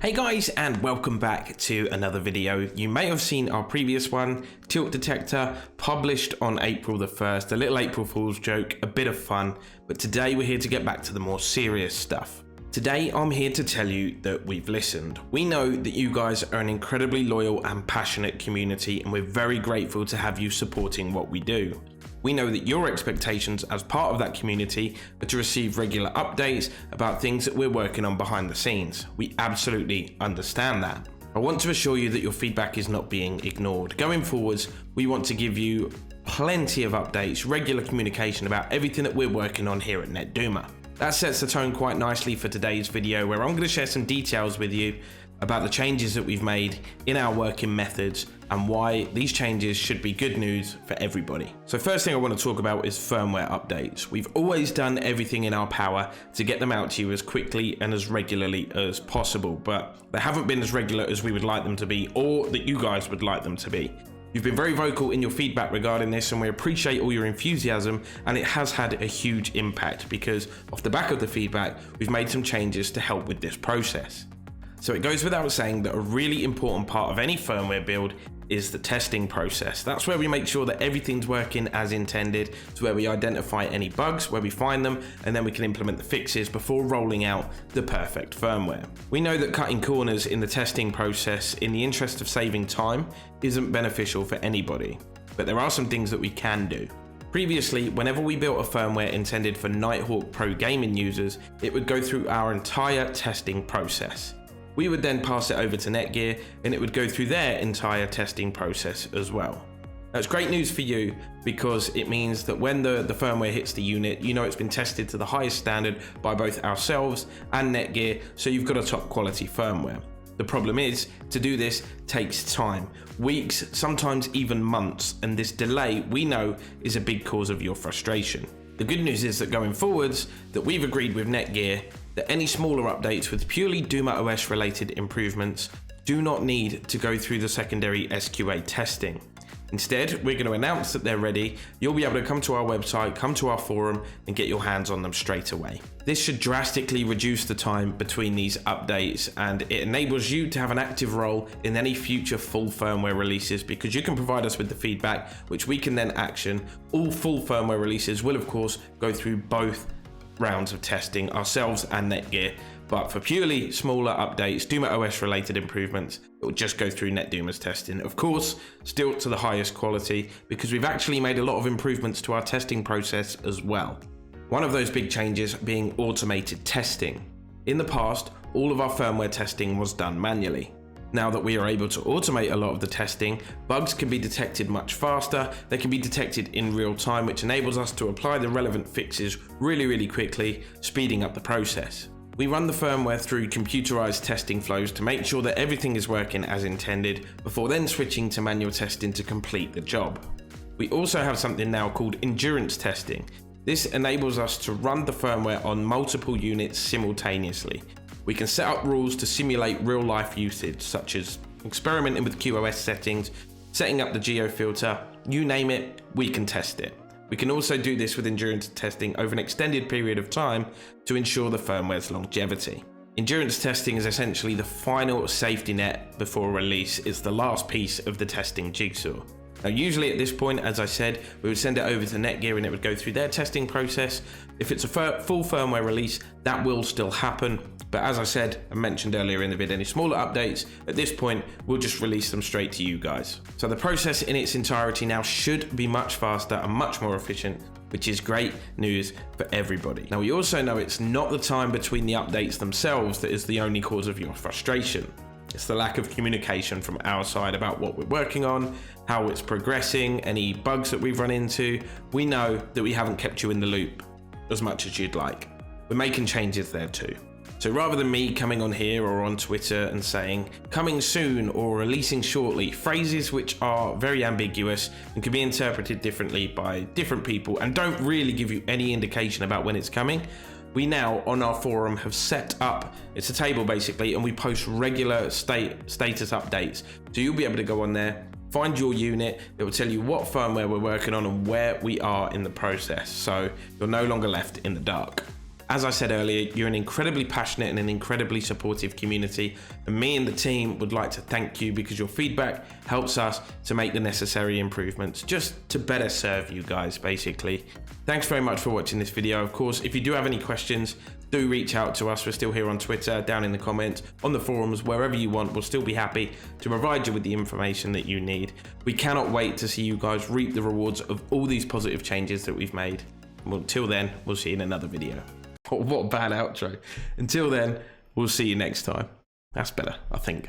Hey guys, and welcome back to another video. You may have seen our previous one, Tilt Detector, published on April the 1st, a little April Fool's joke, a bit of fun, but today we're here to get back to the more serious stuff. Today I'm here to tell you that we've listened. We know that you guys are an incredibly loyal and passionate community, and we're very grateful to have you supporting what we do. We know that your expectations as part of that community are to receive regular updates about things that we're working on behind the scenes. We absolutely understand that. I want to assure you that your feedback is not being ignored. Going forwards, we want to give you plenty of updates, regular communication about everything that we're working on here at Netduma. That sets the tone quite nicely for today's video, where I'm going to share some details with you about the changes that we've made in our working methods and why these changes should be good news for everybody. So first thing I want to talk about is firmware updates. We've always done everything in our power to get them out to you as quickly and as regularly as possible, but they haven't been as regular as we would like them to be, or that you guys would like them to be. You've been very vocal in your feedback regarding this, and we appreciate all your enthusiasm, and it has had a huge impact because off the back of the feedback, we've made some changes to help with this process. So it goes without saying that a really important part of any firmware build is the testing process. That's where we make sure that everything's working as intended. It's where we identify any bugs, where we find them, and then we can implement the fixes before rolling out the perfect firmware. We know that cutting corners in the testing process in the interest of saving time isn't beneficial for anybody, but there are some things that we can do. Previously, whenever we built a firmware intended for Nighthawk Pro gaming users, it would go through our entire testing process. We would then pass it over to Netgear, and it would go through their entire testing process as well. That's great news for you because it means that when the firmware hits the unit, you know it's been tested to the highest standard by both ourselves and Netgear, so you've got a top quality firmware. The problem is, to do this takes time, weeks, sometimes even months, and this delay we know is a big cause of your frustration. The good news is that going forwards, that we've agreed with Netgear that any smaller updates with purely DumaOS related improvements do not need to go through the secondary SQA testing. Instead, we're going to announce that they're ready. You'll be able to come to our website, come to our forum, and get your hands on them straight away. This should drastically reduce the time between these updates, and it enables you to have an active role in any future full firmware releases because you can provide us with the feedback, which we can then action. All full firmware releases will, of course, go through both rounds of testing, ourselves and Netgear, but for purely smaller updates, DumaOS related improvements, it will just go through Netduma's testing. Of course, still to the highest quality because we've actually made a lot of improvements to our testing process as well. One of those big changes being automated testing. In the past, all of our firmware testing was done manually. Now that we are able to automate a lot of the testing, bugs can be detected much faster, they can be detected in real time, which enables us to apply the relevant fixes really quickly, speeding up the process. We run the firmware through computerized testing flows to make sure that everything is working as intended, before then switching to manual testing to complete the job. We also have something now called endurance testing. This enables us to run the firmware on multiple units simultaneously. We can set up rules to simulate real-life usage, such as experimenting with QoS settings, setting up the geo filter, you name it, we can test it. We can also do this with endurance testing over an extended period of time to ensure the firmware's longevity. Endurance testing is essentially the final safety net before release. It's the last piece of the testing jigsaw. Now, usually at this point, as I said, we would send it over to Netgear and it would go through their testing process. If it's a full firmware release, that will still happen. But as I said and mentioned earlier in the video, any smaller updates, at this point, we'll just release them straight to you guys. So the process in its entirety now should be much faster and much more efficient, which is great news for everybody. Now, we also know it's not the time between the updates themselves that is the only cause of your frustration. It's the lack of communication from our side about what we're working on, how it's progressing, any bugs that we've run into. We know that we haven't kept you in the loop as much as you'd like. We're making changes there too. So rather than me coming on here or on Twitter and saying coming soon or releasing shortly, phrases which are very ambiguous and can be interpreted differently by different people and don't really give you any indication about when it's coming, we now on our forum have set up, it's a table basically, and we post regular status updates. So you'll be able to go on there, find your unit, it will tell you what firmware we're working on and where we are in the process. So you're no longer left in the dark. As I said earlier, you're an incredibly passionate and an incredibly supportive community, and me and the team would like to thank you because your feedback helps us to make the necessary improvements, just to better serve you guys, basically. Thanks very much for watching this video. Of course, if you do have any questions, do reach out to us. We're still here on Twitter, down in the comments, on the forums, wherever you want. We'll still be happy to provide you with the information that you need. We cannot wait to see you guys reap the rewards of all these positive changes that we've made. Well, until then, we'll see you in another video. What a bad outro. Until then, we'll see you next time. That's better, I think.